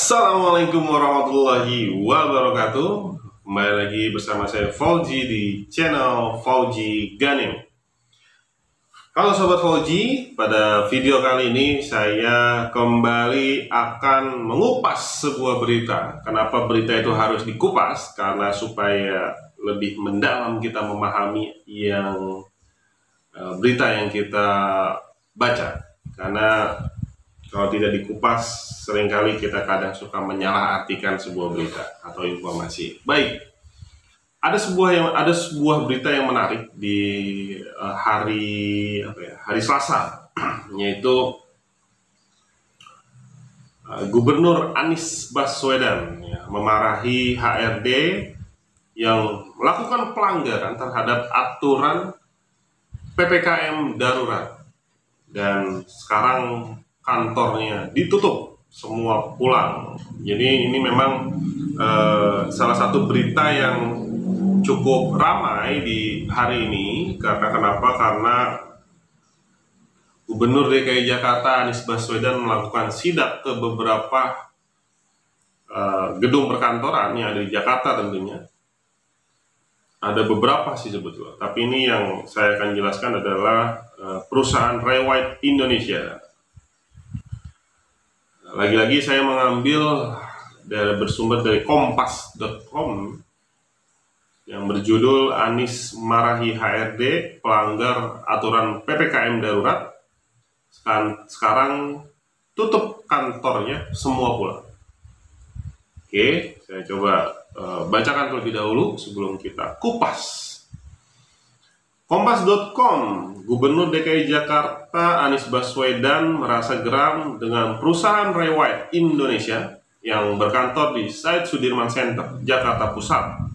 Assalamualaikum warahmatullahi wabarakatuh. Kembali lagi bersama saya Fauji di channel Fauji Ganim. Kalau Sobat Fauji, pada video kali ini saya kembali akan mengupas sebuah berita. Kenapa berita itu harus dikupas? Karena supaya lebih mendalam kita memahami berita yang kita baca. Karena kalau tidak dikupas, seringkali kita kadang suka menyalahartikan sebuah berita atau informasi. Baik, ada sebuah berita yang menarik di hari Selasa, yaitu Gubernur Anies Baswedan memarahi HRD yang melakukan pelanggaran terhadap aturan PPKM darurat, dan sekarang kantornya ditutup, semua pulang. Jadi ini memang salah satu berita yang cukup ramai di hari ini. Kenapa? Karena Gubernur DKI Jakarta Anies Baswedan melakukan sidak ke beberapa gedung perkantoran yang ada di Jakarta tentunya. Ada beberapa sih sebetulnya, tapi ini yang saya akan jelaskan adalah perusahaan Ray White Indonesia. Lagi-lagi saya mengambil bersumber dari kompas.com yang berjudul Anies marahi HRD pelanggar aturan PPKM darurat, sekarang tutup kantornya, semua pulang. Oke, saya coba bacakan terlebih dahulu sebelum kita kupas. Kompas.com, Gubernur DKI Jakarta Anies Baswedan merasa geram dengan perusahaan Ray White Indonesia yang berkantor di Said Sudirman Center, Jakarta Pusat,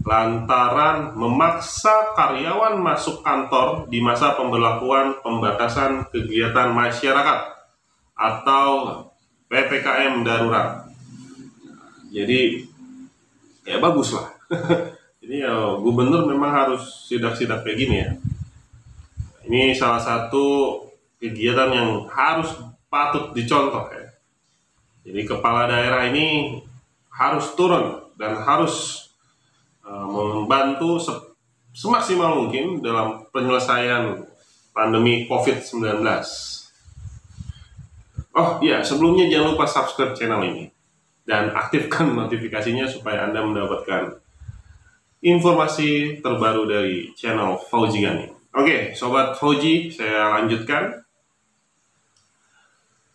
lantaran memaksa karyawan masuk kantor di masa pemberlakuan pembatasan kegiatan masyarakat atau PPKM darurat. Jadi ya bagus lah. Jadi ya gubernur memang harus sidak-sidak kayak gini ya. Ini salah satu kegiatan yang harus patut dicontoh ya. Jadi kepala daerah ini harus turun dan harus membantu semaksimal mungkin dalam penyelesaian pandemi COVID-19. Oh iya, sebelumnya jangan lupa subscribe channel ini dan aktifkan notifikasinya supaya Anda mendapatkan informasi terbaru dari channel Fauji Ganim. Oke, Sobat Fauji, saya lanjutkan.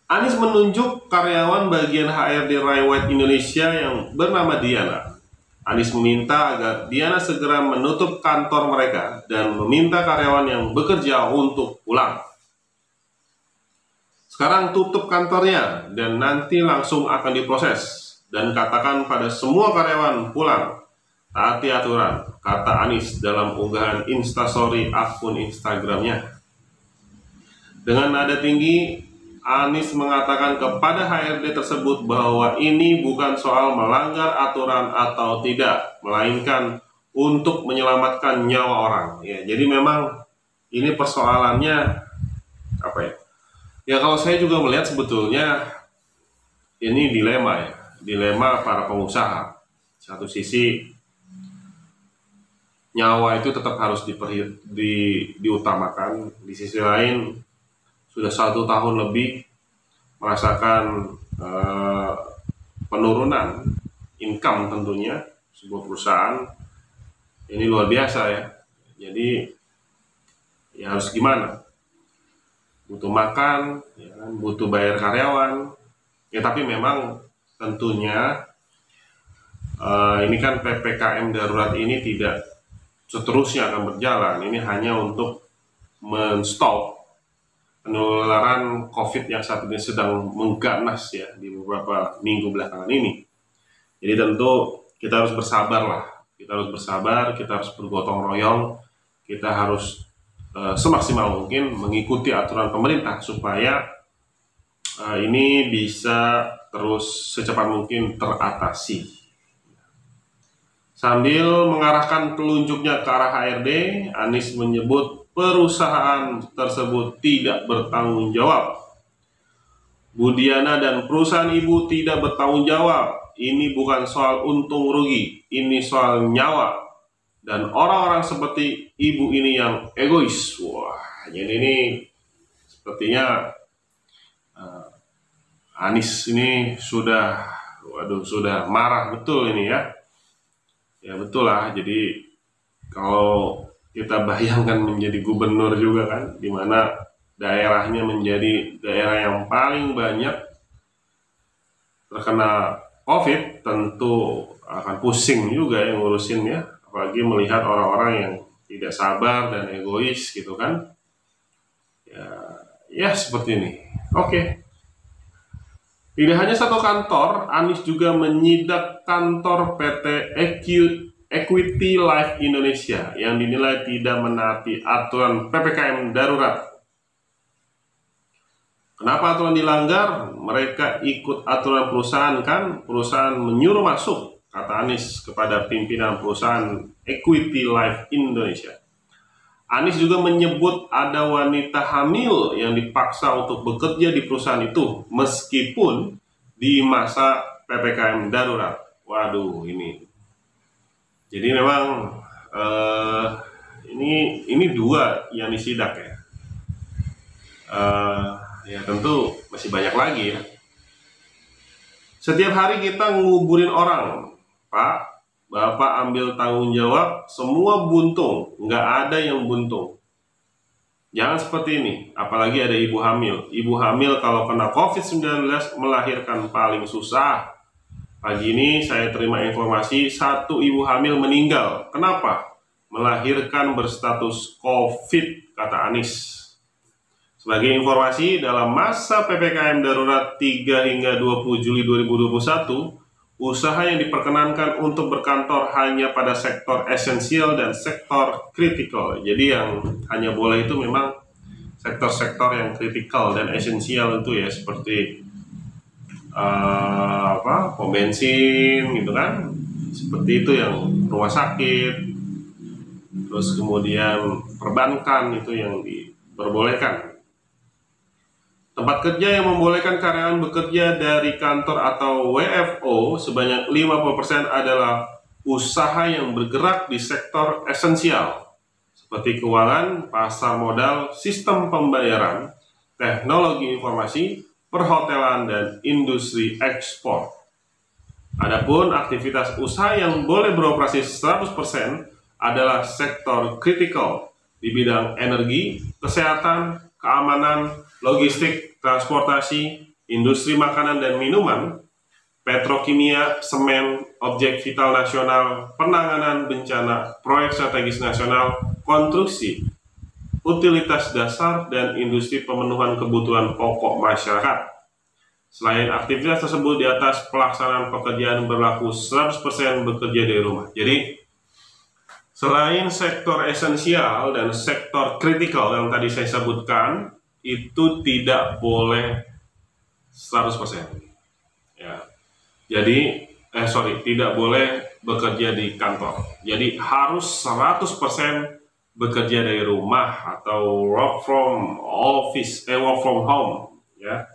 Anies menunjuk karyawan bagian HRD Ray White Indonesia yang bernama Diana. Anies meminta agar Diana segera menutup kantor mereka dan meminta karyawan yang bekerja untuk pulang. Sekarang tutup kantornya dan nanti langsung akan diproses, dan katakan pada semua karyawan pulang. Taati aturan, kata Anies dalam unggahan Instastory akun Instagramnya. Dengan nada tinggi, Anies mengatakan kepada HRD tersebut bahwa ini bukan soal melanggar aturan atau tidak, melainkan untuk menyelamatkan nyawa orang. Ya, jadi memang ini persoalannya apa ya? Ya kalau saya juga melihat sebetulnya ini dilema para pengusaha. Satu sisi nyawa itu tetap harus diutamakan. Di sisi lain sudah 1 tahun lebih merasakan penurunan income tentunya sebuah perusahaan. Ini luar biasa ya. Jadi ya harus gimana? Butuh makan, ya kan? Butuh bayar karyawan. Ya tapi memang tentunya ini kan PPKM darurat ini tidak seterusnya akan berjalan. Ini hanya untuk men-stop penularan COVID yang saat ini sedang mengganas ya di beberapa minggu belakangan ini. Jadi tentu kita harus bersabar lah. Kita harus bersabar, kita harus bergotong royong, kita harus semaksimal mungkin mengikuti aturan pemerintah supaya ini bisa terus secepat mungkin teratasi. Sambil mengarahkan telunjuknya ke arah HRD, Anies menyebut perusahaan tersebut tidak bertanggung jawab Budiana dan perusahaan ibu tidak bertanggung jawab. Ini bukan soal untung rugi, ini soal nyawa. Dan orang-orang seperti ibu ini yang egois. Wah, jadi ini sepertinya Anies ini sudah, waduh, sudah marah betul ini ya. Ya betul lah. Jadi kalau kita bayangkan menjadi gubernur juga kan, dimana daerahnya menjadi daerah yang paling banyak terkena COVID, tentu akan pusing juga yang ngurusin ya, apalagi melihat orang-orang yang tidak sabar dan egois gitu kan. Ya seperti ini. Oke. Tidak hanya satu kantor, Anies juga menyidak kantor PT Equity Life Indonesia yang dinilai tidak menaati aturan PPKM darurat. Kenapa aturan dilanggar? Mereka ikut aturan perusahaan kan? Perusahaan menyuruh masuk, kata Anies kepada pimpinan perusahaan Equity Life Indonesia. Anies juga menyebut ada wanita hamil yang dipaksa untuk bekerja di perusahaan itu meskipun di masa PPKM darurat. Waduh, ini. Jadi memang ini dua yang disidak ya. Ya tentu masih banyak lagi ya. Setiap hari kita nguburin orang, Pak. Bapak ambil tanggung jawab, semua buntung, nggak ada yang buntung. Jangan seperti ini, apalagi ada ibu hamil. Ibu hamil kalau kena COVID-19 melahirkan paling susah. Pagi ini saya terima informasi satu ibu hamil meninggal. Kenapa? Melahirkan berstatus COVID, kata Anies. Sebagai informasi, dalam masa PPKM darurat 3 hingga 20 Juli 2021, usaha yang diperkenankan untuk berkantor hanya pada sektor esensial dan sektor kritikal. Jadi yang hanya boleh itu memang sektor-sektor yang kritikal dan esensial itu ya, seperti pom bensin gitu kan, seperti itu, yang rumah sakit, terus kemudian perbankan itu yang diperbolehkan. Tempat kerja yang membolehkan karyawan bekerja dari kantor atau WFO sebanyak 50% adalah usaha yang bergerak di sektor esensial seperti keuangan, pasar modal, sistem pembayaran, teknologi informasi, perhotelan, dan industri ekspor. Adapun aktivitas usaha yang boleh beroperasi 100% adalah sektor kritikal di bidang energi, kesehatan, keamanan, logistik, transportasi, industri makanan dan minuman, petrokimia, semen, objek vital nasional, penanganan bencana, proyek strategis nasional, konstruksi, utilitas dasar, dan industri pemenuhan kebutuhan pokok masyarakat. Selain aktivitas tersebut, di atas pelaksanaan pekerjaan berlaku 100% bekerja dari rumah. Jadi, selain sektor esensial dan sektor kritikal yang tadi saya sebutkan, itu tidak boleh 100%. Ya. Jadi, tidak boleh bekerja di kantor. Jadi harus 100% bekerja dari rumah atau work from office, work from home, ya.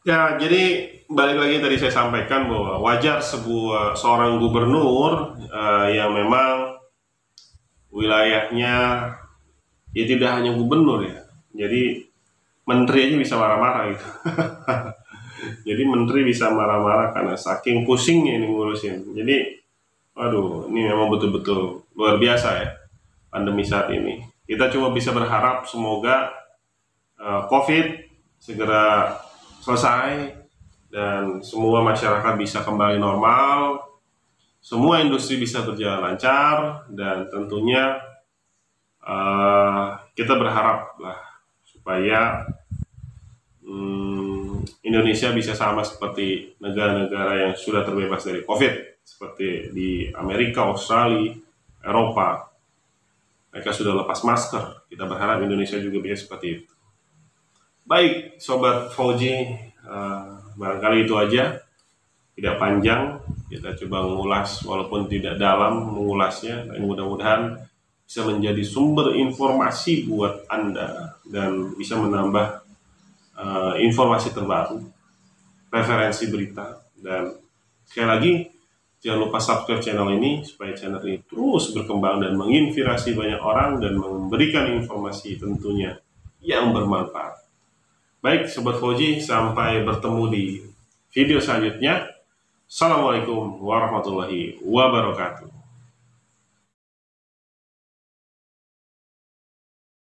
Ya, jadi balik lagi tadi saya sampaikan bahwa wajar seorang gubernur yang memang wilayahnya ya tidak hanya gubernur ya, jadi menteri aja bisa marah-marah gitu. Jadi menteri bisa marah-marah karena saking pusingnya ini ngurusin. Jadi, waduh, ini memang betul-betul luar biasa ya pandemi saat ini. Kita cuma bisa berharap semoga COVID segera selesai dan semua masyarakat bisa kembali normal, semua industri bisa berjalan lancar, dan tentunya kita berharap lah supaya Indonesia bisa sama seperti negara-negara yang sudah terbebas dari COVID, seperti di Amerika, Australia, Eropa. Mereka sudah lepas masker. Kita berharap Indonesia juga bisa seperti itu. Baik, Sobat Fauji, barangkali itu aja. Tidak panjang, kita coba mengulas walaupun tidak dalam mengulasnya, dan mudah-mudahan bisa menjadi sumber informasi buat Anda dan bisa menambah informasi terbaru, referensi berita, dan sekali lagi jangan lupa subscribe channel ini supaya channel ini terus berkembang dan menginspirasi banyak orang dan memberikan informasi tentunya yang bermanfaat. Baik Sobat Fauji, sampai bertemu di video selanjutnya. Assalamualaikum warahmatullahi wabarakatuh.